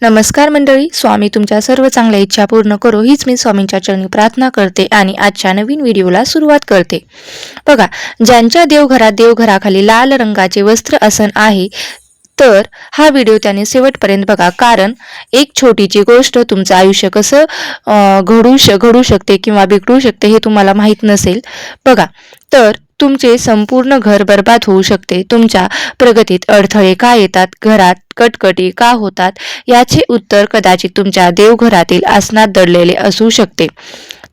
नमस्कार मंडळी, स्वामी तुमच्या सर्व चांगल्या इच्छा पूर्ण करो हीच मी स्वामींच्या चरणी प्रार्थना करते आणि आजच्या नवीन व्हिडिओला सुरुवात करते। बघा, ज्यांच्या देवघराखाली लाल रंगाचे वस्त्र आसन आहे तर हा व्हिडिओ त्याने शेवटपर्यंत बघा, कारण एक छोटीची गोष्ट तुमचं आयुष्य कसं घडू शकते किंवा बिघडू शकते हे तुम्हाला माहीत नसेल बघा, तर तुमचे संपूर्ण घर बर्बाद होऊ शकते। तुमच्या प्रगतीत अडथळे का येतात, घरात कटकटी का होतात, याचे उत्तर कदाचित तुमच्या देवघरातील आसनात दडलेले असू शकते।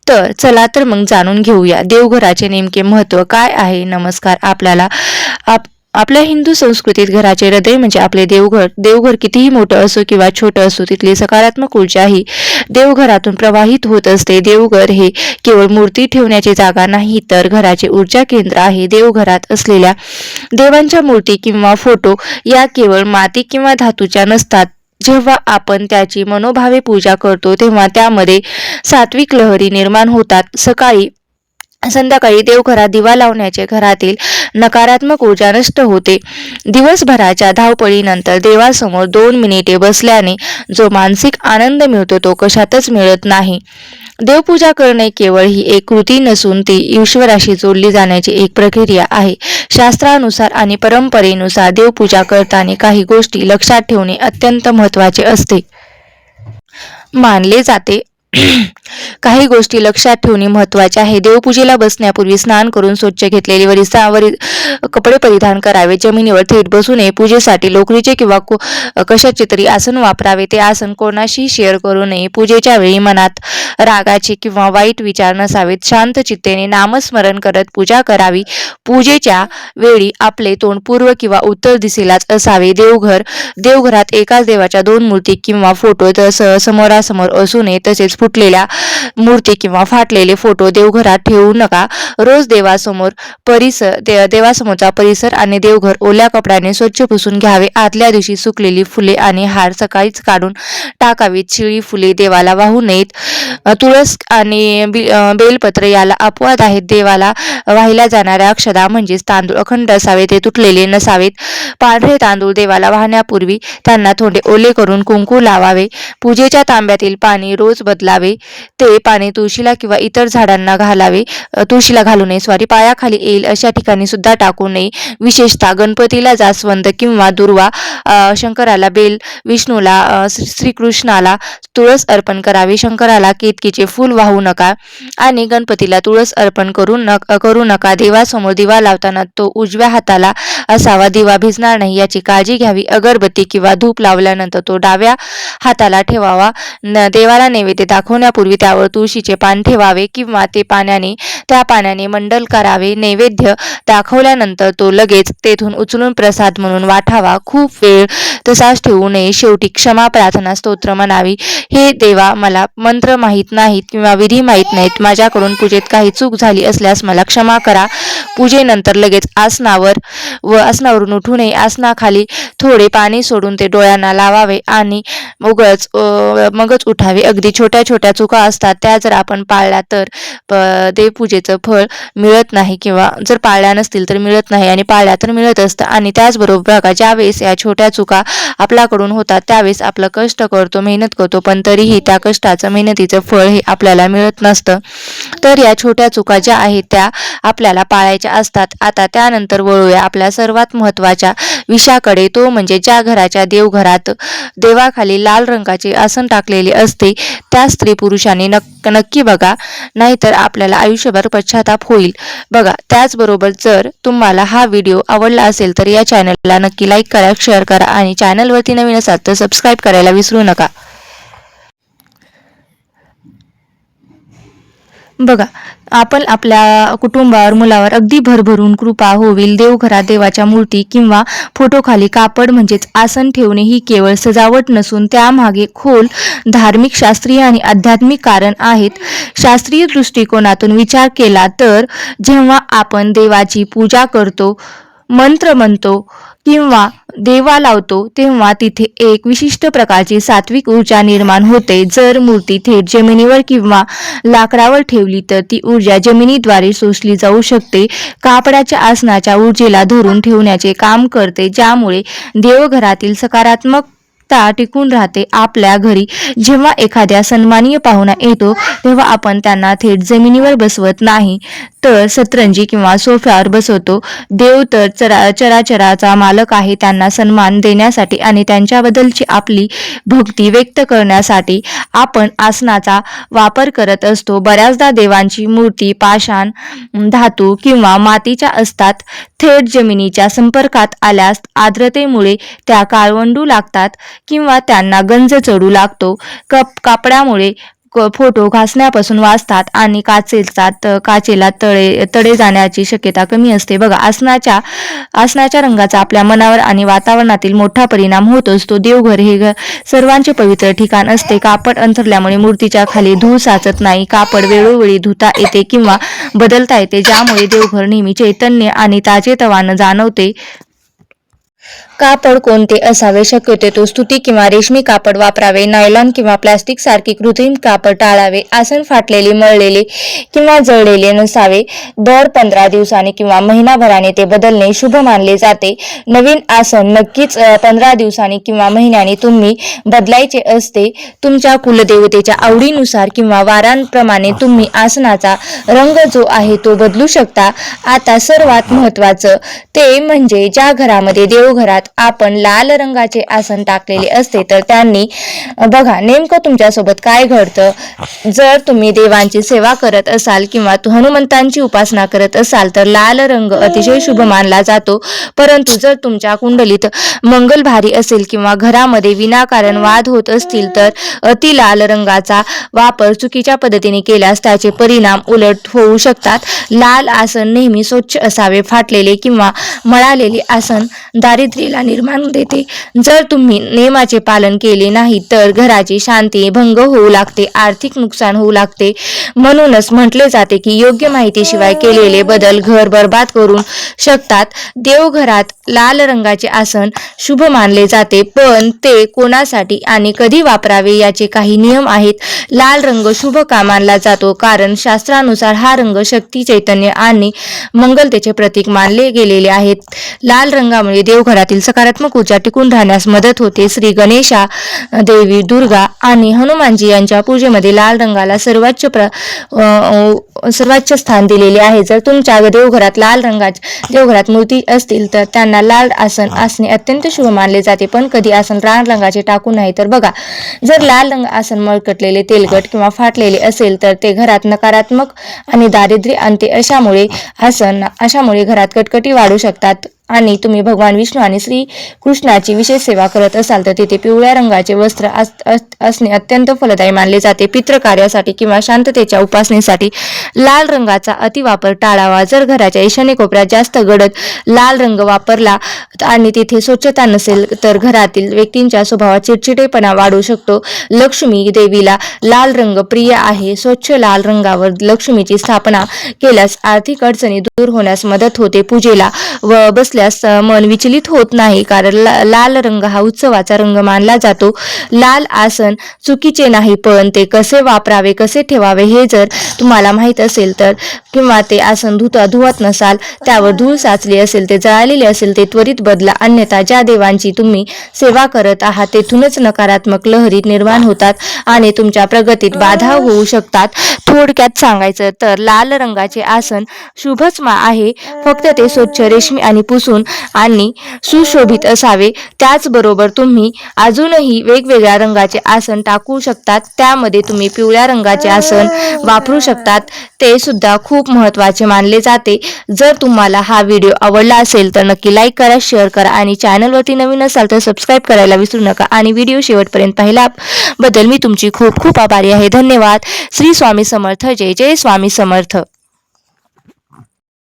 तर चला तर मग जाणून घेऊया देवघराचे नेमके महत्त्व काय आहे। नमस्कार, आपल्या हिंदू संस्कृतीत घराचे हृदय म्हणजे आपले देवघर। देवघर कितीही मोठं असो किंवा छोटं असो, तिथली सकारात्मक ऊर्जा ही देवघरातून प्रवाहित होत असते। देवघर हे केवळ मूर्ती ठेवण्याची जागा नाही, तर घराचे ऊर्जा केंद्र आहे। देवघरात असलेल्या देवांच्या मूर्ती किंवा फोटो या केवळ माती किंवा धातूच्या नसतात। जेव्हा आपण त्याची मनोभावे पूजा करतो तेव्हा त्यामध्ये सात्विक लहरी निर्माण होतात। संध्याकाळी देवघरात दिवा लावण्याचे घरातील नकारात्मक ऊर्जा नष्ट होते। दिवसभराच्या धावपळीनंतर देवासमोर 2 मिनिटे बसल्याने जो मानसिक आनंद मिळतो तो कशातच मिळत नाही। देवपूजा करणे केवळ ही एक कृती नसून ती ईश्वराशी जोडली जाण्याची एक प्रक्रिया आहे। शास्त्रानुसार आणि परंपरेनुसार देवपूजा करताना काही गोष्टी लक्षात ठेवणे अत्यंत महत्त्वाचे असते मानले जाते। काही गोष्टी लक्षात ठेवणे महत्त्वाचे आहे। देवपूजेला बसण्यापूर्वी स्नान करून स्वच्छ घेतलेले वरील कपडे परिधान करावे। जमिनीवर थेट बसू नये। पूजेसाठी लोकरीचे किंवा कशाचे तरी आसन वापरावे। ते आसन कोणाशी शेअर करू नये। पूजेच्या वेळी मनात रागाचे किंवा वाईट विचार नसावेत। शांत चित्तेने नामस्मरण करत पूजा करावी। पूजेच्या वेळी आपले तोंड पूर्व किंवा उत्तर दिशेलाच असावे। देवघरात एकाच देवाच्या 2 मूर्ती किंवा फोटो समोरासमोर असू नये। तसेच फुटलेल्या मूर्ती किंवा फाटलेले फोटो देवघरात ठेवू नका। रोज देवासमोरचा परिसर आणि देवघर ओल्या कपड्याने स्वच्छ पुसून घ्यावे। आदल्या दिवशी सुकलेली फुले आणि हार सकाळीच काढून टाकावीत। शिळी फुले देवाला वाहू नयेत। तुळस आणि बेलपत्र याला अपवाद आहेत। देवाला वाहिल्या जाणाऱ्या अक्षदा म्हणजेच तांदूळ अखंड असावे, ते तुटलेले नसावेत। पांढरे तांदूळ देवाला वाहण्यापूर्वी त्यांना थोडे ओले करून कुंकू लावावे। पूजेच्या तांब्यातील पाणी रोज बदलावे। ते पाणी तुळशीला किंवा इतर झाडांना तुळशीला घालू नये, पायाखाली येईल अशा ठिकाणी सुद्धा टाकू नये। विशेषतः गणपतीला जास्वंद किंवा दुर्वा, शंकराला बेल, विष्णूला श्रीकृष्णाला तुळस अर्पण करावी। शंकराला केतकीचे फूल वाहू नका आणि गणपतीला तुळस अर्पण करू नका। देवासमोर दिवा लावताना तो उजव्या हाताला असावा, दिवा भिजणार नाही याची काळजी घ्यावी। अगरबत्ती किंवा धूप लावल्यानंतर तो डाव्या हाताला ठेवावा। देवाला नैवेद्य दाखवण्यापूर्वी त्यावर तुळशीचे पान ठेवावे किंवा त्या पाण्याने मंडल करावे। नैवेद्य दाखवल्यानंतर तो लगेच तेथून उचलून प्रसाद म्हणून वाटावा। खूप वेळ तसाच ठेवू नये। शेवटी क्षमा प्रार्थना स्तोत्र म्हणावी। हे देवा, मला मंत्र माहीत नाहीत किंवा विधी माहीत नाहीत। माझ्याकडून पूजेत काही चूक झाली असल्यास मला क्षमा करा। पूजेनंतर लगेच आसनावरून उठू नये। आसनाखाली थोडे पाणी सोडून ते डोळ्यांना लावावे आणि मगच उठावे। अगदी छोट्या छोट्या चुका असतात, त्या जर आपण पाळल्या तर देवपूजेचं फळ मिळत नाही, किंवा जर पाळल्या नसतील तर मिळत नाही आणि पाळल्या तर मिळत असतं। आणि त्याचबरोबर बघा, ज्यावेळेस या छोट्या चुका आपल्याकडून होतात त्यावेळेस आपलं कष्ट करतो, मेहनत करतो, पण तरीही त्या कष्टाचं मेहनतीचं फळ हे आपल्याला मिळत नसतं। तर या छोट्या चुका ज्या आहेत त्या आपल्याला पाळायच्या असतात। आता त्यानंतर वळूया आपल्या सर्वात महत्त्वाच्या विषयाकडे, तो म्हणजे ज्या घराच्या देवघरात देवाखाली लाल रंगाचे आसन टाकलेले असते त्या स्त्री पुरुषांनी नक्की बघा, नाहीतर आपल्याला आयुष्यभर पश्चाताप होईल बघा। त्याचबरोबर जर तुम्हाला हा व्हिडिओ आवडला असेल तर या चॅनलला नक्की लाईक करा, शेअर करा आणि चॅनलवरती नवीन असाल तर सबस्क्राईब करायला विसरू नका बघा। आपण आपल्या कुटुंबावर, मुलावर अगदी भरभरून कृपा होईल। देवघरात देवाच्या मूर्ती किंवा फोटोखाली कापड म्हणजेच आसन ठेवणे ही केवळ सजावट नसून त्यामागे खोल धार्मिक, शास्त्रीय आणि आध्यात्मिक कारण आहेत। शास्त्रीय दृष्टिकोनातून विचार केला तर जेव्हा आपण देवाची पूजा करतो, मंत्र म्हणतो किंवा दिवा लावतो तेव्हा तिथे एक विशिष्ट प्रकारची सात्विक ऊर्जा निर्माण होते। जर मूर्ती थेट जमिनीवर किंवा लाकडावर ठेवली तर ती ऊर्जा जमिनीद्वारे शोषली जाऊ शकते। कापडाच्या आसनाच्या ऊर्जेला धरून ठेवण्याचे काम करते, ज्यामुळे देवघरातील सकारात्मक आस्था टिकून राहते. आपल्या घरी जेव्हा एखाद्या सन्माननीय पाहुणा येतो तेव्हा आपण त्यांना थेट जमिनीवर बसवत नाही, तर सतरंजी किंवा सोफ्यावर बसवतो. देव तर चराचराचा मालक आहे. त्यांना सन्मान देण्यासाठी आणि त्यांच्याबद्दलची आपली भक्ती व्यक्त करण्यासाठी आपण आसनाचा वापर करत असतो. बऱ्याचदा देवांची मूर्ती पाषाण, धातू किंवा मातीच्या असतात. थेट जमिनीच्या संपर्कात आल्यास आर्द्रतेमुळे त्या काळवंडू लागतात किंवा त्यांना गंज चढू लागतो. कापडामुळे फोटो घासण्यापासून वाचतात आणि काचेला तडे जाण्याची शक्यता कमी असते. बघा, आसनाच्या रंगाचा आपल्या मनावर आणि वातावरणातील मोठा परिणाम होत असतो. देवघर हे सर्वांचे पवित्र ठिकाण असते. कापड अंथरल्यामुळे मूर्तीच्या खाली धूळ साचत नाही. कापड वेळोवेळी धुता येते किंवा बदलता येते, ज्यामुळे देवघर नेहमी चैतन्य आणि ताजेतवाने जाणवते. कापड कोणते असावे? शक्यतो सुती किंवा रेशमी कापड वापरावे. नायलॉन किंवा प्लास्टिक सारखी कृत्रिम कापड टाळावे. आसन फाटलेले, मळलेले किंवा जळलेले नसावे. दर 15 दिवसांनी किंवा महिनाभराने ते बदलणे शुभ मानले जाते. नवीन आसन नक्कीच 15 दिवसांनी किंवा महिन्याने तुम्ही बदलायचे असते. तुमच्या कुलदेवतेच्या आवडीनुसार किंवा वारांप्रमाणे तुम्ही आसनाचा रंग जो आहे तो बदलू शकता. आता सर्वात महत्त्वाचं ते म्हणजे ज्या घरामध्ये देवघरात आपण लाल रंगाचे आसन टाकलेले असते तर त्यांनी बघा नेमकं तुमच्यासोबत काय घडतं. जर तुम्ही देवांची सेवा करत असाल किंवा हनुमंतांची उपासना करत असाल तर लाल रंग अतिशय शुभ मानला जातो. परंतु जर तुमच्या कुंडलीत मंगल भारी असेल किंवा घरामध्ये विनाकारण वाद होत असतील तर अति लाल रंगाचा वापर चुकीच्या पद्धतीने केल्यास त्याचे परिणाम उलट होऊ शकतात. लाल आसन नेहमी स्वच्छ असावे. फाटलेले किंवा मळालेले आसन दारिद्र्याला निर्माण देते. जर तुम्ही नियमाचे पालन केले नाही तर घराची शांती भंग होऊ लागते, आर्थिक नुकसान होऊ लागते. म्हणूनच म्हटले जाते की योग्य माहितीशिवाय केलेले बदल घर बर्बाद करू शकतात. देवघरात लाल रंगाचे आसन शुभ मानले जाते, पण ते कोणासाठी आणि कधी वापरावे याचे काही नियम आहेत. लाल रंग शुभ का मानला जातो? कारण शास्त्रानुसार हा रंग शक्ती, चैतन्य आणि मंगलतेचे प्रतीक मानले गेलेले आहेत. लाल रंगामुळे देवघरातील सकारात्मक ऊर्जा टिकून राहण्यास मदत होते. श्री गणेशा, देवी दुर्गा आणि हनुमानजी यांच्या पूजेमध्ये लाल रंगाला सर्वोच्च स्थान दिलेले आहे. जर तुमच्या देवघरात मूर्ती असतील तर त्यांना लाल आसन असणे अत्यंत शुभ मानले जाते. पण कधी आसन लाल रंगाचे टाकू नये. तर बघा, जर लाल रंग आसन मळकटलेले, तेलकट किंवा फाटलेले असेल तर ते घरात नकारात्मक आणि दारिद्र्य आणते. अशामुळे घरात कटकटी वाढू शकतात. आणि तुम्ही भगवान विष्णू आणि श्री कृष्णाची विशेष सेवा करत असाल तर तिथे पिवळ्या रंगाचे वस्त्र असणे अत्यंत फलदायी मानले जाते. पितृकार्यासाठी किंवा शांततेच्या उपासनेसाठी लाल रंगाचा अतिवापर टाळावा. जर घराच्या ईशान्य कोपऱ्यात जास्त गडद लाल रंग वापरला आणि तिथे स्वच्छता नसेल तर घरातील व्यक्तींच्या स्वभावात चिडचिडेपणा वाढू शकतो. लक्ष्मी देवीला लाल रंग प्रिय आहे. स्वच्छ लाल रंगावर लक्ष्मीची स्थापना केल्यास आर्थिक अडचणी दूर होण्यास मदत होते. पूजेला बसल्यास मन विचलित होत नाही, कारण लाल रंग हा उत्सवाचा रंग मानला जातो. लाल आसन चुकीचे नाही, पण ते कसे वापरावे, कसे ठेवावे हे जर तुम्हाला माहीत असेल तर, किंवा ते आसन धुवत नसाल, त्यावर धूळ साचली असेल, ते जळालेले असेल, ते त्वरित बदला. अन्यथा ज्या देवांची तुम्ही सेवा करत आहात तेथूनच नकारात्मक लहरी निर्माण होतात आणि तुमच्या प्रगतीत बाधा होऊ शकतात. थोडक्यात सांगायचं तर लाल रंगाचे आसन शुभच आहे, फक्त ते स्वच्छ, रेशमी आणि पुसून आणि सुशोभित असावे. त्याचबरोबर तुम्ही अजूनही वेगवेगळ्या रंगाचे आसन टाकू शकतात. त्यामध्ये तुम्ही पिवळ्या रंगाचे आसन वापरू शकतात, ते सुद्धा खूप महत्त्वाचे मानले जाते. जर तुम्हाला हा व्हिडिओ आवडला असेल तर नक्की लाईक करा, शेअर करा आणि चॅनलवरती नवीन असाल तर सबस्क्राईब करायला विसरू नका. आणि व्हिडिओ शेवटपर्यंत पाहिल्याबद्दल मी तुमची खूप खूप आभारी आहे. धन्यवाद. श्री स्वामी समर्थ. जय जय स्वामी समर्थ.